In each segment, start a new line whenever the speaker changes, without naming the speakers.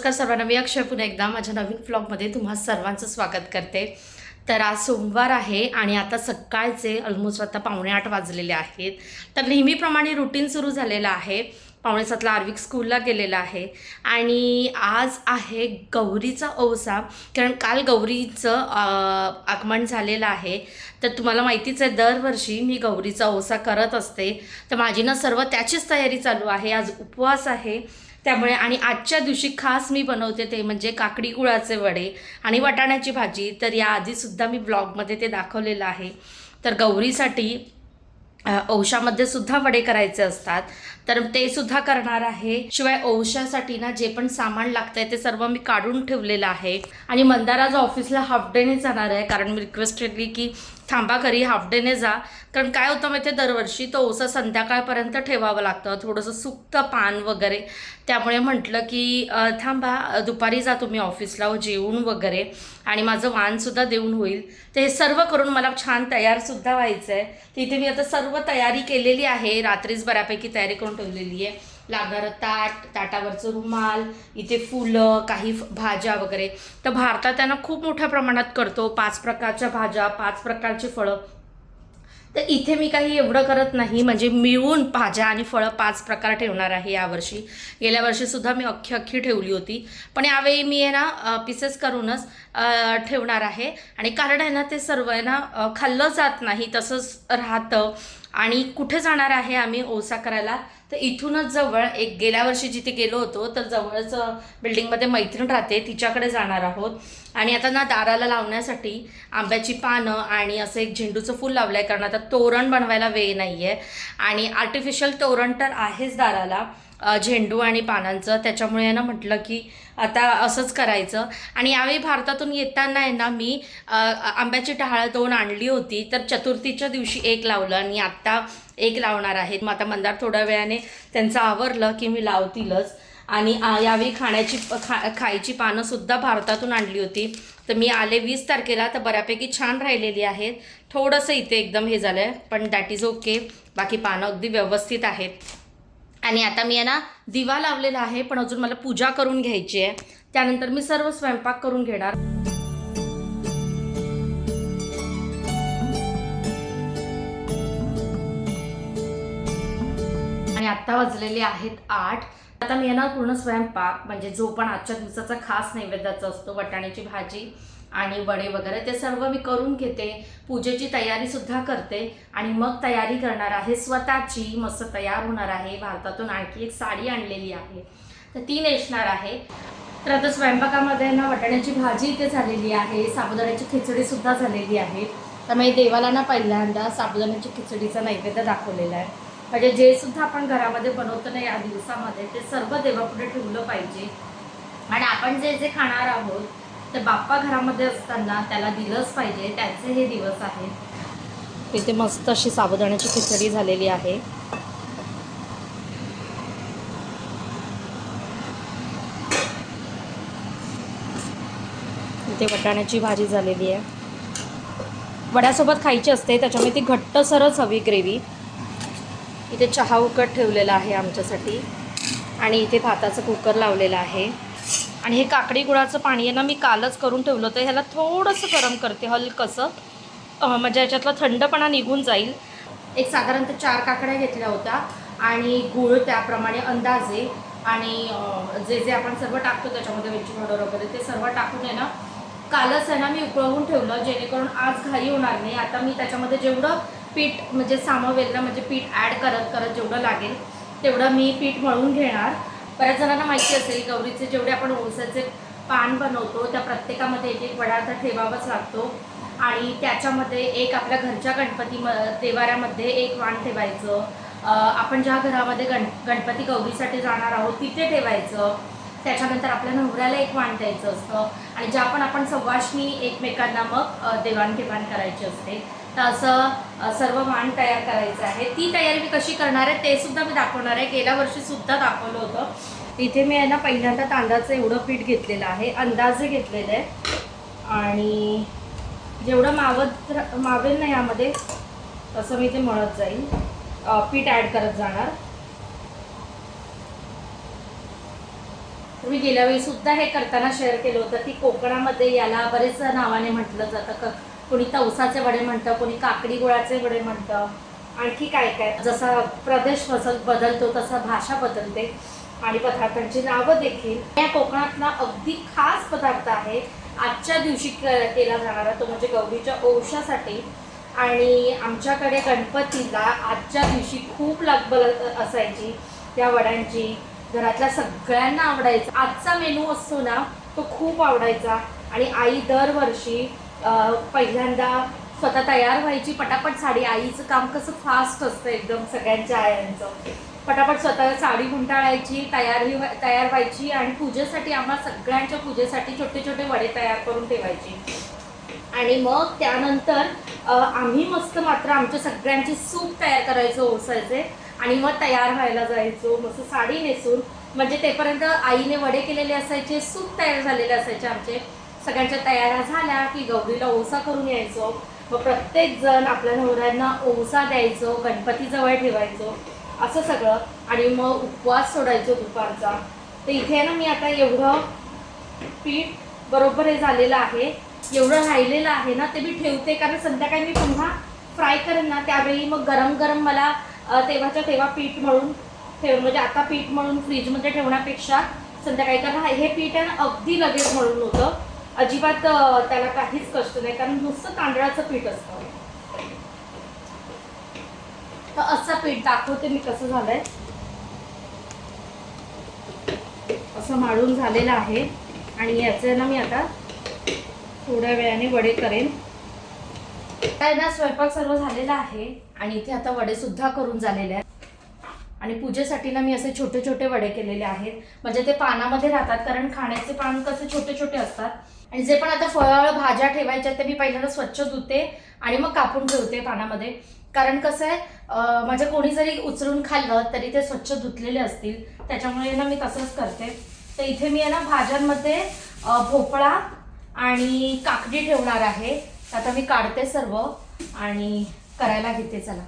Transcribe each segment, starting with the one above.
नमस्कार सर्वांना, मी अक्षय पुन्हा एकदा माझ्या नवीन व्लॉगमध्ये तुम्हा सर्वांचं स्वागत करते। तर आज सोमवार आहे आणि आता सकाळचे ऑलमोस्ट आता 7:45 वाजलेले आहेत। तर नेहमीप्रमाणे रुटीन सुरू झालेलं आहे। 6:45ला आर्विक स्कूलला गेलेला आहे आणि आज आहे गौरीचा औसा, कारण काल गौरीचं आगमन झालेलं आहे। तर तुम्हाला माहितीच आहे दरवर्षी मी गौरीचा औसा करत असते, तर माझी ना सर्व त्याचीच तयारी चालू आहे। आज उपवास आहे त्यामुळे आणि आजच्या दिवशी खास मी बनवते ते म्हणजे काकडी गुळाचे वडे आणि वाटाण्याची भाजी। तर याआधीसुद्धा मी ब्लॉगमध्ये ते दाखवलेलं आहे। तर गौरीसाठी औशामध्ये सुद्धा वडे करायचे असतात, तर ते सुद्धा करणार आहे। शिवाय औशासाठी ना जे पण सामान लागतंय ते सर्व मी काढून ठेवलेलं आहे। आणि मंदार आज ऑफिसला हाफ डेने जाणार आहे, कारण मी रिक्वेस्ट केली की थांबा घरी हाफ डेने जा, कारण काय होतं माहिती आहे दरवर्षी तो औसा संध्याकाळपर्यंत ठेवावं लागतं, थोडंसं सुकतं पान वगैरे। त्यामुळे म्हटलं की थांबा दुपारी जा तुम्ही ऑफिसला जेवून वगैरे, आणि माझं वाणसुद्धा देऊन होईल। तर हे सर्व करून मला छान तयारसुद्धा व्हायचं आहे। तिथे मी आता सर्व तयारी केलेली आहे, रात्रीच बऱ्यापैकी तयारी करून ठेवलेली आहे। लागणारं ताट, ताटावरचं रुमाल, इथे फुलं, काही भाज्या वगैरे। तर भारतात त्यांना खूप मोठ्या प्रमाणात करतो, 5 प्रकारच्या भाज्या, 5 प्रकारची फळं। तर इथे मी काही एवढं करत नाही, म्हणजे मिळून भाज्या आणि फळं 5 प्रकार ठेवणार आहे यावर्षी। गेल्या वर्षीसुद्धा मी अख्खी ठेवली होती, पण यावेळी मी आहे ना पीसेस करूनच ठेवणार आहे। आणि कारण आहे ना ते सर्व आहे ना खाल्लं जात नाही, तसंच राहतं। आणि कुठे जाणार आहे आम्ही औसा करायला, तर इथूनच जवळ एक गेल्या वर्षी जिथे गेलो होतो तर जवळच बिल्डिंगमध्ये मैत्रीण राहते, तिच्याकडे जाणार आहोत। आणि आता ना दाराला लावण्यासाठी आंब्याची पानं आणि असं एक झेंडूचं फूल लावलं आहे, कारण आता तोरण बनवायला वेळ नाही आहे। आणि आर्टिफिशियल तोरण तर आहेच दाराला झेंडू आणि पानांचं, त्याच्यामुळे ना म्हटलं की आता असंच करायचं। आणि यावेळी भारतातून येताना आहे ना मी आंब्याची टहाळं 2 आणली होती, तर चतुर्थीच्या दिवशी 1 लावलं आणि आत्ता 1 लावणार आहेत। मग आता मंदार थोड्या वेळाने त्यांचं आवरलं की मी लावतीलच। आणि यावेळी खायची पानंसुद्धा भारतातून आणली होती, तर मी आले 20 तारखेला, तर बऱ्यापैकी छान राहिलेली आहेत। थोडंसं इथे एकदम हे झालं आहे, पण दॅट इज ओके, बाकी पानं अगदी व्यवस्थित आहेत। आणि आता मी आहे ना दिवा लावलेला आहे, पण अजून मला पूजा करून घ्यायची आहे, त्यानंतर मी सर्व स्वयंपाक करून घेणार। आणि आत्ता वाजलेले आहेत 8। आता मी आहे ना पूर्ण स्वयंपाक म्हणजे जो पण आजच्या दिवसाचा खास नैवेद्याचा असतो, वाटाण्याची भाजी आणि वडे वगैरे, ते सर्व मी करून घेते। पूजेची तयारीसुद्धा करते आणि मग तयारी करणार आहे स्वतःची, मस्त तयार होणार आहे। भारतातून आणखी एक साडी आणलेली आहे, तर ती नेसणार आहे। तर आता स्वयंपाकामध्ये ना वाटाण्याची भाजी इथे झालेली आहे, साबुदाण्याची खिचडीसुद्धा झालेली आहे। त्यामुळे देवाला ना पहिल्यांदा साबुदाण्याची खिचडीचा नैवेद्य दाखवलेला आहे, म्हणजे जे सुद्धा आपण घरामध्ये बनवतो ना या दिवसामध्ये ते सर्व देवापुढे ठेवलं पाहिजे। आणि आपण जे जे खाणार आहोत ते बाप्पा घरामध्ये असताना त्याला दिलंच पाहिजे, त्याचे हे दिवस आहेत। इथे मस्त अशी साबुदाण्याची खिचडी झालेली आहे। इथे वाटाण्याची भाजी झालेली आहे, वड्यासोबत खायची असते त्याच्यामुळे ती घट्टसरच हवी ग्रेव्ही। इथे चहा उकळत ठेवलेला आहे आमच्यासाठी, आणि इथे भाताचं कुकर लावलेलं आहे। आणि हे काकडी गुळाचं पाणी आहे ना मी कालच करून ठेवलं होतं, ह्याला थोडंसं गरम करते हलकंसं, म्हणजे याच्यातला थंडपणा निघून जाईल। एक साधारणतः 4 काकड्या घेतल्या होत्या आणि गूळ त्याप्रमाणे अंदाजे, आणि जे जे आपण सर्व टाकतो त्याच्यामध्ये वेलची पावडर वगैरे ते सर्व टाकून आहे ना कालच आहे ना मी उकळवून ठेवलं, जेणेकरून आज घाई होणार नाही। आता मी त्याच्यामध्ये जेवढं पीठ म्हणजे सामावेल ना, म्हणजे पीठ ॲड करत करत जेवढं लागेल तेवढं मी पीठ मळून घेणार। बऱ्याच जणांना माहिती असेल गौरीचे जेवढे आपण औसाचे पान बनवतो त्या प्रत्येकामध्ये एक एक पदार्थ ठेवावाच लागतो, आणि त्याच्यामध्ये एक आपल्या घरच्या देवाऱ्यामध्ये 1 वाण ठेवायचं, आपण ज्या घरामध्ये गणपती गौरीसाठी जाणार आहोत तिथे ठेवायचं, त्याच्यानंतर आपल्या नवऱ्याला 1 वाण द्यायचं असतं, आणि ज्या पण आपण सवाष्णी एकमेकांना मग देवाणघेवाण करायची असते। तर असं सर्व वाण तयार करायचं आहे। ती तयारी मी कशी करणार आहे ते सुद्धा मी दाखवणार आहे, गेल्या वर्षीसुद्धा दाखवलं होतं। इथे मी आहे ना पहिल्यांदा तांदळाचं एवढं पीठ घेतलेलं आहे, अंदाजे घेतलेलं आहे, आणि जेवढं मावेल ना यामध्ये तसं मी ते मळत जाईल, पीठ ॲड करत जाणार। मी गेल्या वेळी सुद्धा हे करताना शेअर केलं होतं की कोकणामध्ये याला बरेच नावाने म्हटलं जातं. कोणी तवसाचे वडे म्हणतं, कोणी काकडी गुळाचे वडे म्हणतं, आणखी काय काय. जसा प्रदेश बदलतो तसा भाषा बदलते आणि पदार्थांची नावं देखील. या कोकणातला अगदी खास पदार्थ आहे आजच्या दिवशी केला जाणारा, तो म्हणजे गौरीच्या ओवशासाठी. आणि आमच्याकडे गणपतीला आजच्या दिवशी खूप लगबग असायची त्या वड्यांची. घरातल्या सगळ्यांना आवडायचा. आजचा मेनू असतो ना तो खूप आवडायचा. आणि आई दरवर्षी पहिल्यांदा स्वतः तयार व्हायची पटापट साडी. आईचं काम कसं फास्ट असतं एकदम सगळ्यांच्या आयांचं. पटापट स्वतः साडी गुंडाळायची, तयार व्हायची आणि पूजेसाठी आम्हाला सगळ्यांच्या पूजेसाठी छोटे छोटे वडे तयार करून ठेवायची. आणि मग त्यानंतर आम्ही मस्त मात्र आमच्या सगळ्यांची सूप तयार करायचो ओसायचे आणि मग तयार व्हायला जायचो मस्त साडी नेसून. म्हणजे तेपर्यंत आईने वडे केलेले असायचे, सूप तयार झालेले असायचे आमचे. सगळ्यांच्या तयाऱ्या झाल्या की गौरीला ओसा करून यायचो. मग प्रत्येक जण आपल्या नवऱ्यांना ओसा द्यायचो, गणपतीजवळ ठेवायचो असं सगळं. आणि मग उपवास सोडायचो दुपारचा. तर इथे ना मी आता एवढं पीठ बरोबर हे झालेलं आहे, एवढं राहिलेलं आहे ना ते मी ठेवते. कारण संध्याकाळी मी पुन्हा फ्राय करेन ना त्यावेळी मग गरम गरम मला तेव्हाच्या तेव्हा पीठ मळून म्हणजे आता पीठ मळून फ्रीजमध्ये ठेवण्यापेक्षा संध्याकाळी, कारण हे पीठ आहे ना अगदी लगेच मळून होतं. अजिबात त्याला काहीच कष्ट नाही कारण नुसतं तांदळाचं पीठ असतं. तर असं पीठ दाखवते मी कसं झालंय. असं माळून झालेलं आहे आणि याचे ना मी आता थोड्या वेळाने वडे करेन. काय ना स्वयंपाक सर्व झालेला आहे आणि इथे आता वडे सुद्धा करून झालेले आहेत. आणि पूजेसाठी ना मी असे छोटे छोटे वडे केलेले आहेत. म्हणजे ते पानामध्ये राहतात कारण खाण्याचे पान कसे छोटे छोटे असतात. आणि जे पण आता फळ भाज्या ठेवायच्या ते मी पहिल्यांदा स्वच्छ धुते आणि मग कापून ठेवते पानामध्ये. कारण कसं आहे माझ्या कोणी जरी उचलून खाल्लं तरी ते स्वच्छ धुतलेले असतील, त्याच्यामुळे ना मी तसंच करते. तर इथे मी आहे ना भाज्यांमध्ये भोपळा आणि काकडी ठेवणार आहे. आता मी काढते सर्व आणि करायला घेते. चला.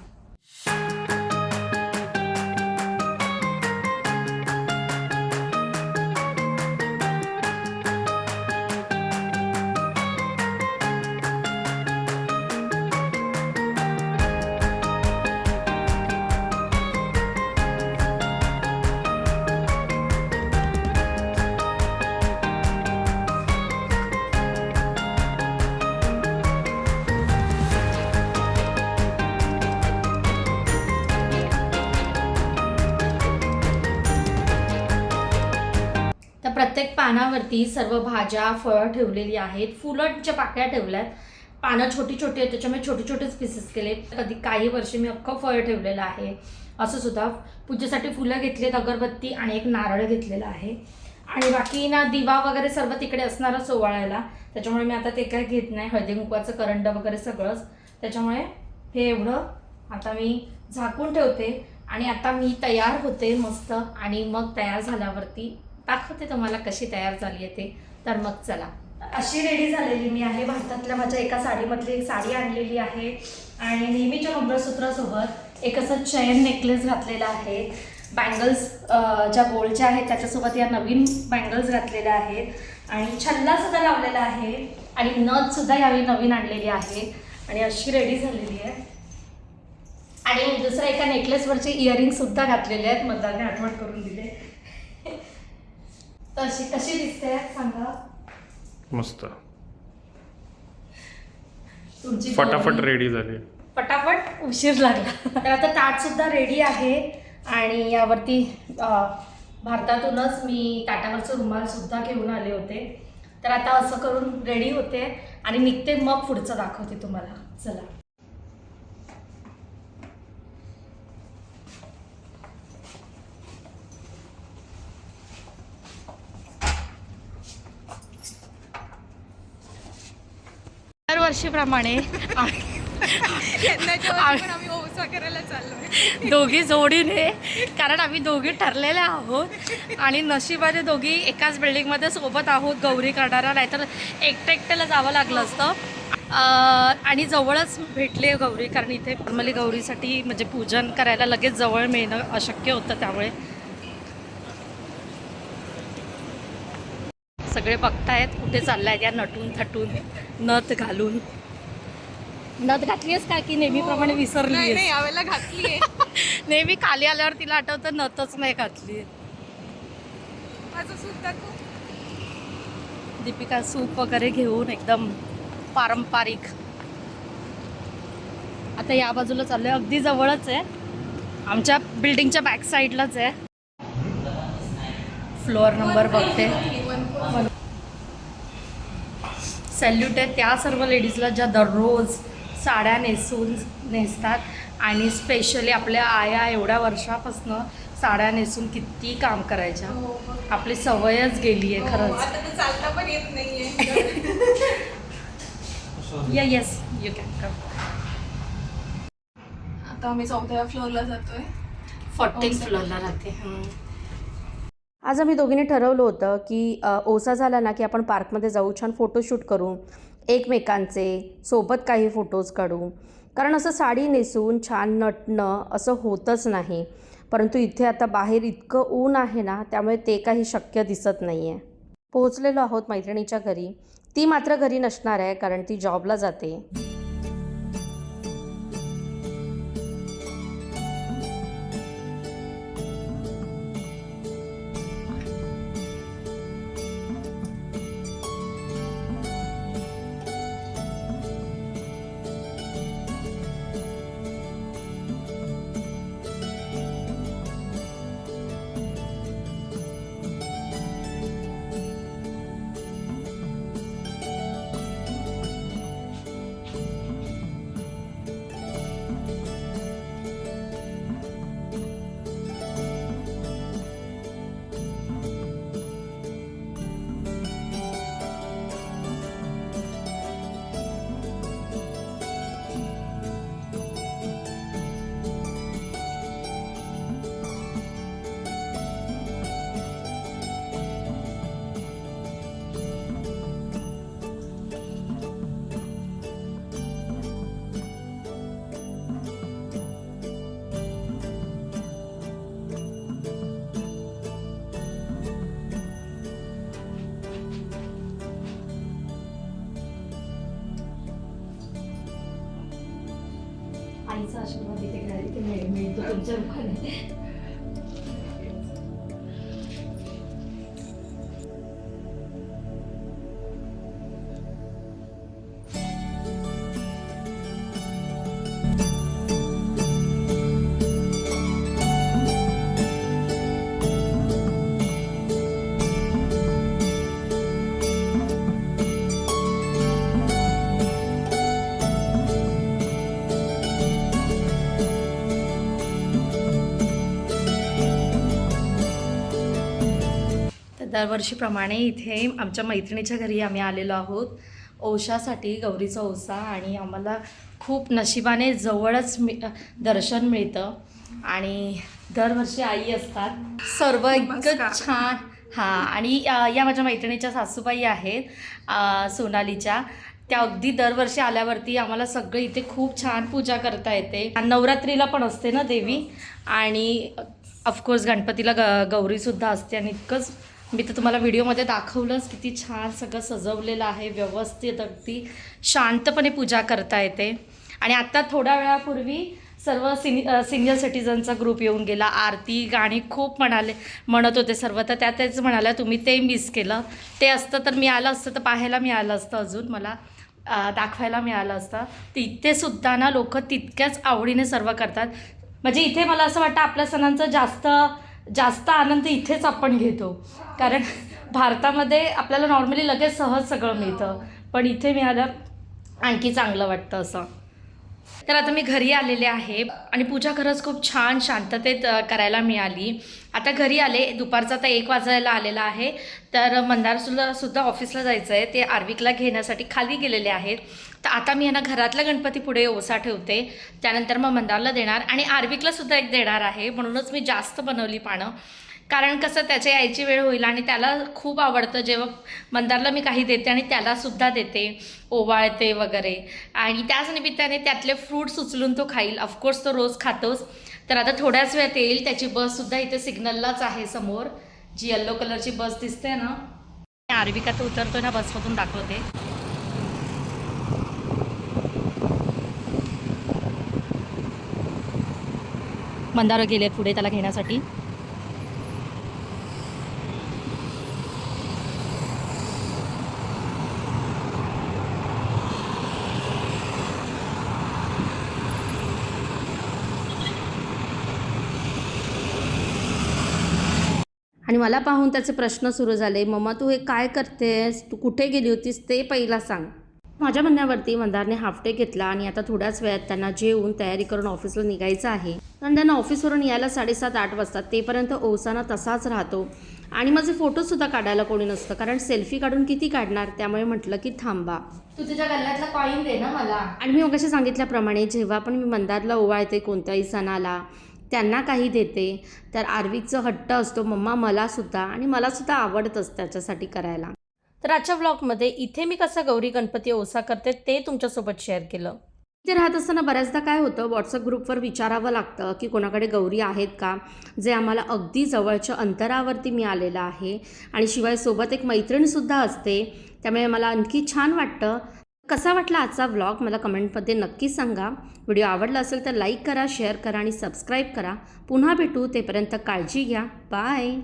प्रत्येक पानावरती सर्व भाज्या फळं ठेवलेली आहेत. फुलटच्या पाकळ्या ठेवल्यात. पानं छोटी छोटी आहेत त्याच्यामुळे छोटे छोटेच पीसेस केले. कधी काही वर्षी मी अख्खं फळ ठेवलेलं आहे. असं सुद्धा पूजेसाठी फुलं घेतलेत, अगरबत्ती आणि एक नारळ घेतलेला आहे. आणि बाकी ना दिवा वगैरे सर्व तिकडे असणारच ओवाळायला, त्याच्यामुळे मी आता ते काय घेत नाही. हळदी कुंकवाचं करंड वगैरे सगळंच. त्याच्यामुळे हे एवढं आता मी झाकून ठेवते आणि आता मी तयार होते मस्त. आणि मग तयार झाल्यावरती दाखवते तुम्हाला कशी तयार झाली आहे ते. तर मग चला. अशी रेडी झालेली मी आहे. भारतातल्या माझ्या एका साडीमधली एक साडी आणलेली आहे आणि नेहमीच्या मंगळसूत्रासोबत एक असं चेन नेकलेस घातलेला आहे. बँगल्स ज्या गोल्डच्या आहेत त्याच्यासोबत या नवीन बँगल्स घातलेल्या आहेत आणि छल्लासुद्धा लावलेला आहे आणि नथसुद्धा यावेळी नवीन आणलेली आहे. आणि अशी रेडी झालेली आहे. आणि दुसऱ्या एका नेकलेसवरचे इयरिंगसुद्धा घातलेले आहेत. मदाने आठवण करून दिले. तर अशी कशी दिसते सांगा.
मस्त.
तुमची
फटाफट रेडी झाली.
फटाफट उशीर लागला. तर आता ताट सुद्धा रेडी आहे आणि यावरती भारतातूनच मी ताटावरचं रुमाल सुद्धा घेऊन आले होते. तर आता असं करून रेडी होते आणि निघते. मग पुढचं दाखवते तुम्हाला. चला. दरवर्षीप्रमाणे
आम्ही ओसा करायला चाललोय
दोघी जोडीने, कारण आम्ही दोघी ठरलेल्या आहोत आणि नशिबाने दोघी एकाच बिल्डिंगमध्ये सोबत आहोत गौरी करणारा. नाहीतर एकट्याला जावं लागलं असतं. आणि जवळच भेटले गौरी, कारण इथे नॉर्मली गौरीसाठी म्हणजे पूजन करायला लगेच जवळ मिळणं अशक्य होतं. त्यामुळे सगळे बघतायत कुठे चाललाय त्या नटून थटून नथ घालून. नथ घातलीयस का की नेहमीप्रमाणे विसरली?
नाही यावेळेला घातलीये.
नेहमी खाली आल्यावर तिला आठवतं नथच नाही घातली.
माझं सुद्धा खूप
दीपिका सूप वगैरे घेऊन एकदम पारंपरिक. आता या बाजूला चाललोय, अगदी जवळच आहे, आमच्या बिल्डिंगच्या बॅक साईडलाच आहे. फ्लोअर नंबर बघते. सॅल्यूट आहे त्या सर्व लेडीजला ज्या दररोज साड्या नेसतात आणि स्पेशली आपल्या आया एवढ्या वर्षापासून साड्या नेसून किती काम करायच्या. आपली सवयच गेली आहे खरंच.
आता तर चालता पण येत नाहीये.
Yes you can come.
आता आम्ही 4थ्या फ्लोअरला जातोय.
14th फ्लोअरला राहते. आज आम्ही दोघींनी ठरवलं होतं की ओसा झाला ना की आपण पार्कमध्ये जाऊ, छान फोटोशूट करू, एकमेकांचे सोबत काही फोटोज काढू. कारण असं साडी नेसून छान नटणं असं होतच नाही. परंतु इथे आता बाहेर इतकं ऊन आहे ना, त्यामुळे ते काही शक्य दिसत नाही आहे. पोहोचलेलो आहोत मैत्रिणीच्या घरी. ती मात्र घरी नसणार आहे कारण ती जॉबला जाते. आईचा आशीर्वाद इथे घ्यायला मिळतो तुमच्या दुकानात. दरवर्षीप्रमाणे इथे आमच्या मैत्रिणीच्या घरी आम्ही आलेलो आहोत ओशासाठी, गौरीचा ओसा. आणि आम्हाला खूप नशिबाने जवळच दर्शन मिळतं आणि दरवर्षी आई असतात. सर्व इतकं छान. हां, आणि या माझ्या मैत्रिणीच्या सासूबाई आहेत सोनालीच्या. त्या अगदी दरवर्षी आल्यावरती आम्हाला सगळं इथे खूप छान पूजा करता येते. नवरात्रीला पण असते ना देवी, आणि ऑफकोर्स गणपतीला गौरीसुद्धा असते. आणि इतकंच मी तर तुम्हाला व्हिडिओमध्ये दाखवलंच किती छान सगळं सजवलेलं आहे, व्यवस्थित अगदी शांतपणे पूजा करता येते. आणि आत्ता थोड्या वेळापूर्वी सर्व सिनियर सिटीजनचा ग्रुप येऊन गेला. आरती गाणी खूप म्हणत होते सर्व. तर त्याच म्हणाल्या तुम्ही ते मिस केलं. ते असतं तर मी आलं असतं, तर पाहायला मिळालं असतं, अजून मला दाखवायला मिळालं असतं. तर इथे सुद्धा ना लोक तितक्याच आवडीने सर्व करतात. म्हणजे इथे मला असं वाटतं आपल्या सणांचा जास्त आनंद इथेच आपण घेतो. कारण भारतामध्ये आपल्याला नॉर्मली लगेच सहज सगळं मिळतं, पण इथे मिळालं आणखी चांगलं वाटतं असं. तर आता मी घरी आलेले आहे आणि पूजा खरंच खूप छान शांततेत करायला मिळाली. आता घरी आले, दुपारचा आता 1 वाजायला आलेला आहे. तर मंदारसुद्धा ऑफिसला जायचं आहे, ते आर्विकला घेण्यासाठी खाली गेलेले आहेत. तर आता मी यांना घरातल्या गणपती पुढे ओसा ठेवते, त्यानंतर मग मंदारला देणार आणि आर्विकलासुद्धा एक देणार आहे. म्हणूनच मी जास्त बनवली पानं, कारण कसं त्याच्या यायची वेळ होईल आणि त्याला खूप आवडतं जेव्हा मंदारला मी काही देते आणि त्यालासुद्धा देते, ओवाळते वगैरे. आणि त्याच निमित्ताने त्यातले फ्रूट्स उचलून तो खाईल. ऑफकोर्स तो रोज खातोच. तर आता थोड्याच वेळात येईल. त्याची बससुद्धा इथे सिग्नललाच आहे समोर, जी येल्लो कलरची बस दिसते ना आरविका तर उतरतोय ना बसमधून दाखवते. मंदार गेले पुढे त्याला घेण्यासाठी. आणि मला पाहून त्याचे प्रश्न सुरू झाले. मम्मा तू हे काय करतेस, तू कुठे गेली होतीस ते पहिला सांग. माझ्या म्हणण्यावरती मंदारने हाफ डे घेतला आणि आता थोड्याच वेळात त्यांना जेवून तयारी करून ऑफिसला निघायचं आहे. कारण त्यांना ऑफिसवरून यायला 7:30-8 वाजतात. तेपर्यंत ओसाना तसाच राहतो आणि माझे फोटोसुद्धा काढायला कोणी नसतं, कारण सेल्फी काढून किती काढणार. त्यामुळे म्हटलं की थांबा, तू तुझ्या गल्ल्यातला कॉईन दे ना मला. आणि मी मगाशी सांगितल्याप्रमाणे जेव्हा पण मी मंदारला ओवाळते कोणत्याही सणाला, त्यांना काही देते, तर आरवीचं हट्ट असतो मम्मा मलासुद्धा, आणि मलासुद्धा आवडतंच त्याच्यासाठी करायला. तर आजच्या व्लॉगमध्ये इथे मी कसा गौरी गणपती ओसा करते ते तुमच्यासोबत शेअर केलं. इथे राहत असताना बऱ्याचदा काय होतं, व्हॉट्सअप ग्रुपवर विचारावं लागतं की कोणाकडे गौरी आहेत का, जे आम्हाला अगदी जवळच्या अंतरावरती मिळालेलं आहे. आणि शिवाय सोबत एक मैत्रीणसुद्धा असते, त्यामुळे मला आणखी छान वाटतं. कसा वाटला आजचा व्लॉग मला कमेंटमध्ये नक्की सांगा. व्हिडिओ आवडला असेल तर लाईक करा, शेअर करा आणि सबस्क्राईब करा. पुन्हा भेटू, तेपर्यंत काळजी घ्या. बाय.